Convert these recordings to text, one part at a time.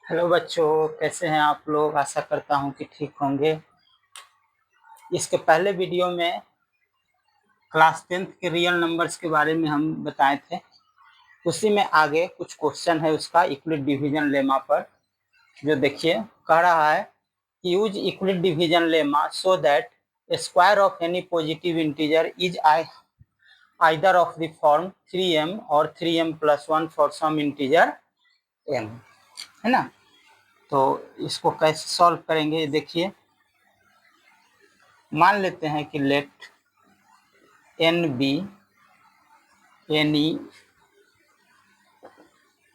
Hello बच्चों, कैसे हैं आप लोग। आशा करता हूं कि ठीक होंगे। इसके पहले वीडियो में क्लास 10th के रियल नंबर्स के बारे में हम बताए थे। उसी में आगे कुछ क्वेश्चन है उसका यूक्लिड डिवीजन लेमा पर, जो देखिए कह रहा है use Euclid division lemma so that square of any positive integer is either of the form 3m और 3m+1 for some integer m, है ना। तो इसको कैसे सॉल्व करेंगे देखिए। मान लेते हैं कि let n be any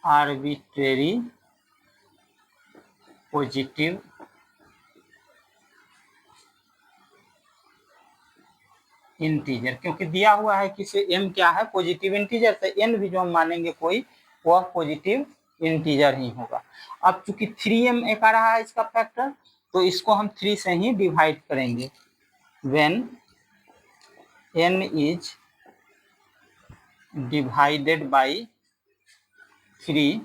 arbitrary positive integer, क्योंकि दिया हुआ है कि से m क्या है, पॉजिटिव इंटीजर, तो n भी जो हम मानेंगे कोई वह पॉजिटिव इंटीजर ही होगा। अब चूंकि 3m एक आ रहा है इसका फैक्टर, तो इसको हम 3 से ही डिवाइड करेंगे। When n is divided by 3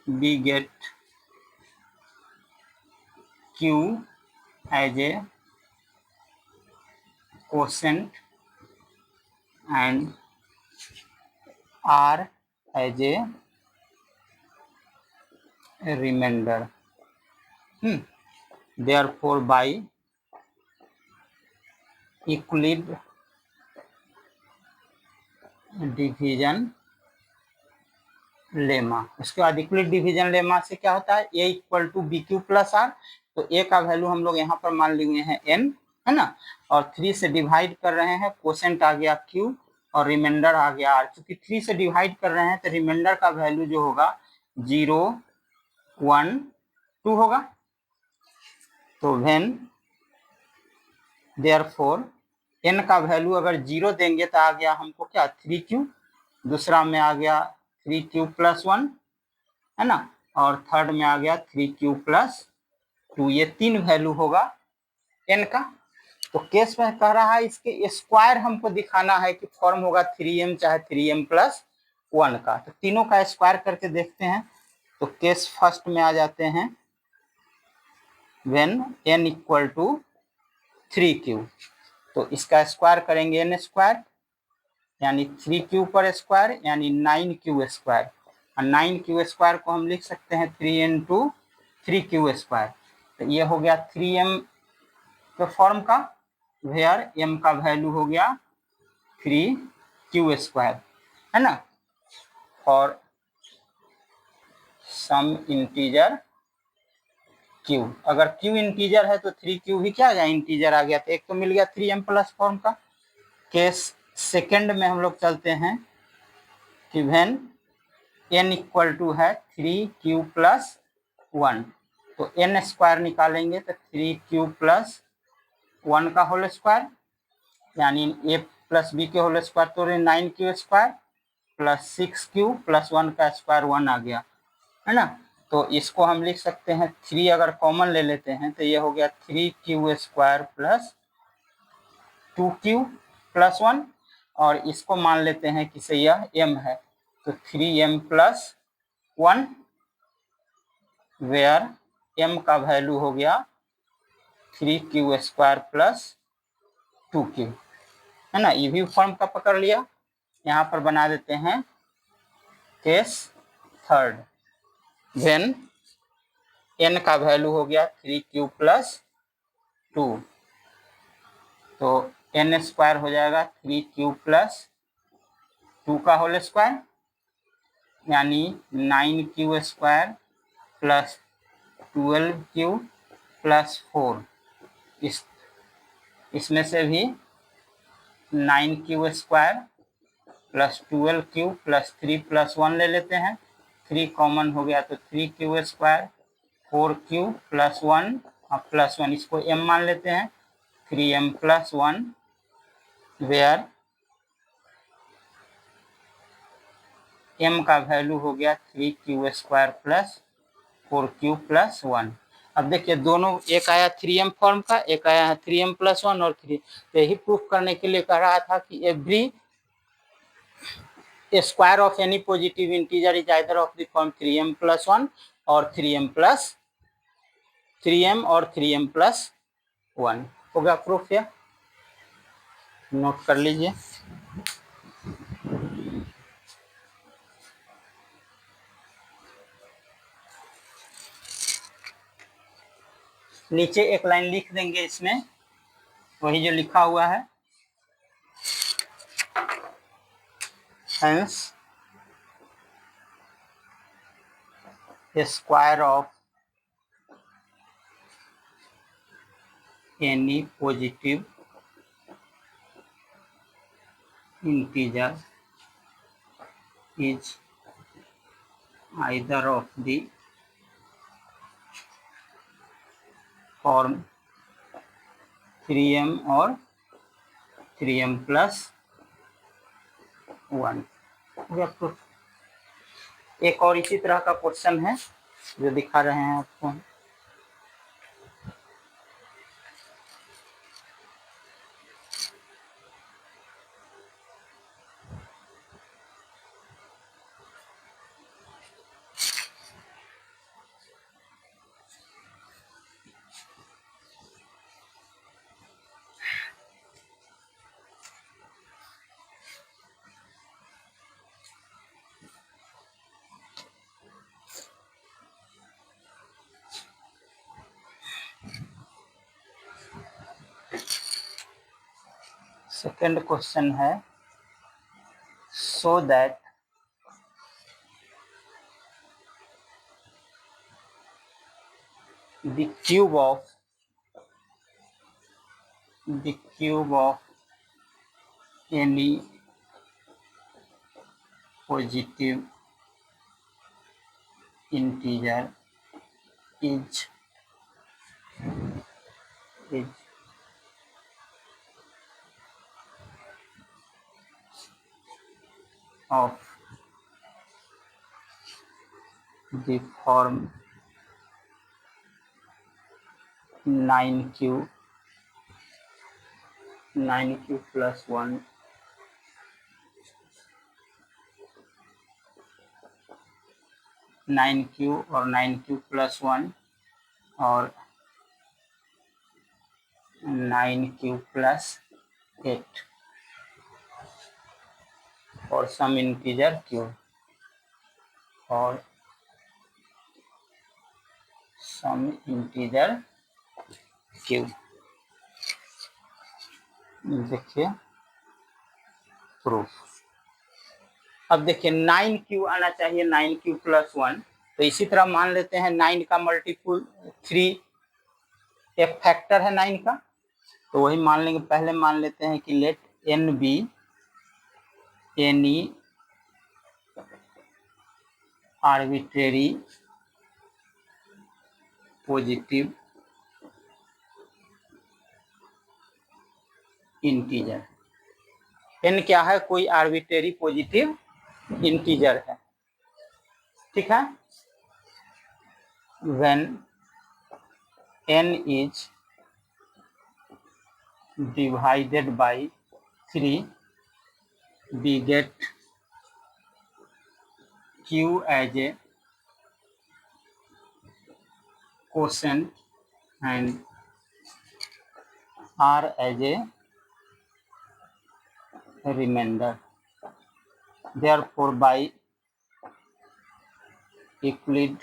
we get q as a quotient and r as a remainder. Therefore by Euclid division lemma, उसके बाद यूक्लिड डिवीजन लेमा से क्या होता है, a equal to b q plus r. तो a का value हम लोग यहाँ पर मान लिए हैं n, है ना, और 3 से डिवाइड कर रहे हैं, क्वोशेंट आ गया q और रिमाइंडर आ गया r। क्योंकि 3 से डिवाइड कर रहे हैं तो रिमाइंडर का वैल्यू जो होगा 0, 1, 2 होगा। तो व्हेन देयरफॉर n का वैल्यू अगर 0 देंगे तो आ गया हमको क्या 3q, दूसरा में आ गया 3q+1, है ना, और थर्ड में आ गया 3q+2। ये 3 वैल्यू होगा n का। तो केस में कह रहा है इसके स्क्वायर हमको दिखाना है कि फॉर्म होगा 3m चाहे 3m+1 का। तो तीनों का स्क्वायर करके देखते हैं। तो केस फर्स्ट में आ जाते हैं, when n equal to 3q, तो इसका स्क्वायर करेंगे n स्क्वायर, यानी 3q पर स्क्वायर यानी 9q स्क्वायर। और 9q स्क्वायर को हम लिख सकते हैं 3 × 3q स्क्वायर। तो ये हो गया 3m के फॉर्म का, वेयर m का वैल्यू हो गया 3q स्क्वायर, है ना, फॉर सम इंटीजर q। अगर q इंटीजर है तो 3q भी क्या आ गया, इंटीजर आ गया। तो एक तो मिल गया 3m प्लस फॉर्म का। केस सेकेंड में हम लोग चलते हैं कि व्हेन n इक्वल टू है 3q+1, तो n स्क्वायर निकालेंगे तो 3q+1 का होल स्क्वायर, यानी a + b के होल स्क्वायर, तो 9q स्क्वायर प्लस 6q+1 का स्क्वायर 1 आ गया, है ना। तो इसको हम लिख सकते हैं 3 अगर कॉमन ले लेते हैं तो ये हो गया 3q² प्लस 2q+1, और इसको मान लेते हैं कि से यह m है, तो 3m+1, वेयर m का वैल्यू हो गया 3q² प्लस 2q, है ना। ये भी फॉर्म का पकड़ लिया। यहाँ पर बना देते हैं केस थर्ड, व्हेन n का वैल्यू हो गया 3q+2, तो n स्क्वायर हो जाएगा 3q+2 का होल स्क्वायर, यानी 9q² प्लस 12q+4। इसमें से भी 9q² प्लस 12q प्लस 3+1 ले लेते हैं। 3 कॉमन हो गया तो 3q², 4q+1 और +1, इसको m मान लेते हैं, 3m+1, वेयर m का वैल्यू हो गया 3q² प्लस 4q+1। अब देखिए दोनों, एक आया 3m फॉर्म का, एक आया है 3m+1 और 3। तो यही प्रूफ करने के लिए कह रहा था कि every square of any positive integer is either of the form 3m + 1 और 3m + 1 हो गया प्रूफ। या नोट कर लीजिए। नीचे एक लाइन लिख देंगे इसमें, वही जो लिखा हुआ है, hence square of any positive integer is either of the form 3m और 3m + 1। एक और इसी तरह का क्वेश्चन है जो दिखा रहे हैं आपको। सेकेंड क्वेश्चन है, so that the cube of any positive integer is of the form 9q + 1 9q और 9q + 1 और 9q + 8 और सम इंटीजर q और सम इंटीजर q। देखिए प्रूफ। अब देखिए 9q आना चाहिए, 9q + 1। तो इसी तरह मान लेते हैं 9 का मल्टीपुल 3, एक फैक्टर है 9 का, तो वही मान लेंगे। पहले मान लेते हैं कि let n be any arbitrary positive integer. n क्या है? कोई आर्बिट्रेरी पॉजिटिव इंटीजर है, ठीक है। When n is divided by 3 we get q as a quotient and r as a remainder. Therefore, by Euclid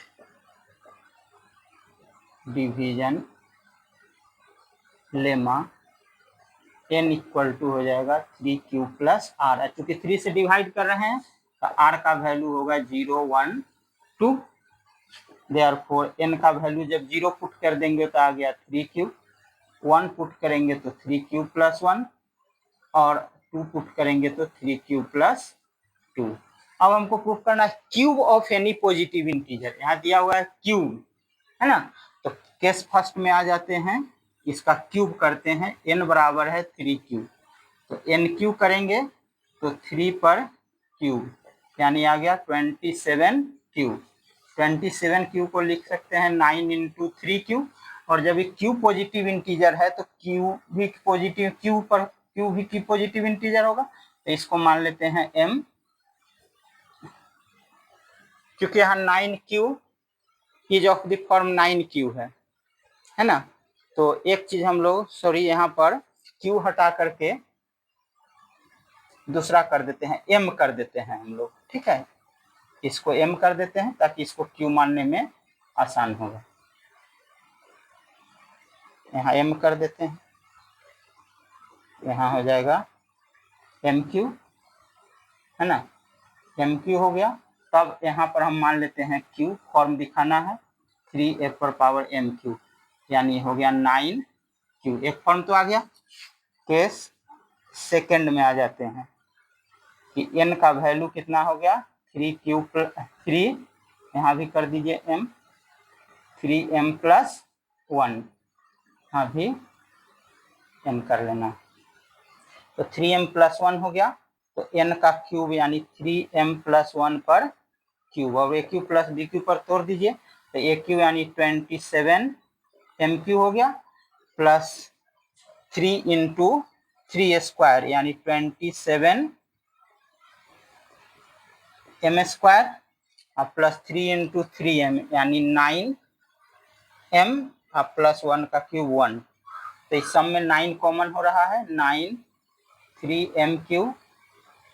division lemma n equal to हो जाएगा 3q + r। चूंकि 3 से डिवाइड कर रहे हैं तो r का वैल्यू होगा 0, 1, 2। देयरफॉर n का वैल्यू जब 0 पुट कर देंगे तो आ गया 3q, 1 पुट करेंगे तो 3q + 1 और 2 पुट करेंगे तो 3q + 2। अब हमको प्रूफ करना है cube of any positive integer. यहाँ दिया हुआ है क्यूब, है ना। तो केस फर्स्ट में आ जाते हैं, इसका क्यूब करते हैं। n बराबर है 3q, तो n क्यूब करेंगे तो 3 पर क्यूब यानी आ गया 27q। 27q को लिख सकते हैं 9 × 3q। और जब ये q पॉजिटिव इंटीजर है तो q भी पॉजिटिव, q भी की पॉजिटिव इंटीजर होगा, तो इसको मान लेते हैं m। क्योंकि यहाँ 9q is of the form 9q है ना। तो एक चीज हम लोग सॉरी यहाँ पर q हटा करके दूसरा कर देते हैं, m कर देते हैं हम लोग, ठीक है। इसको m कर देते हैं ताकि इसको q मानने में आसान होगा। यहाँ m कर देते हैं, यहाँ हो जाएगा mq, है ना, mq हो गया। तब यहाँ पर हम मान लेते हैं q, फॉर्म दिखाना है 3 f पावर mq, यानी हो गया 9q। एक फॉर्म तो आ गया। केस सेकंड में आ जाते हैं कि n का वैल्यू कितना हो गया 3q + 3, यहाँ भी कर दीजिए m, 3m + 1, यहाँ भी m कर लेना। तो 3m + 1 हो गया। तो n का क्यूब यानी 3m + 1 पर क्यूब, और a क्यूब + b क्यूब पर तोड़ दीजिए। तो a क्यूब यानी 27m³ हो गया, प्लस 3 × 3² यानी 27m² और प्लस 3 × 3m यानी 9m और प्लस 1 का क्यूब 1। तो इस सब में 9 कॉमन हो रहा है, 9 3m³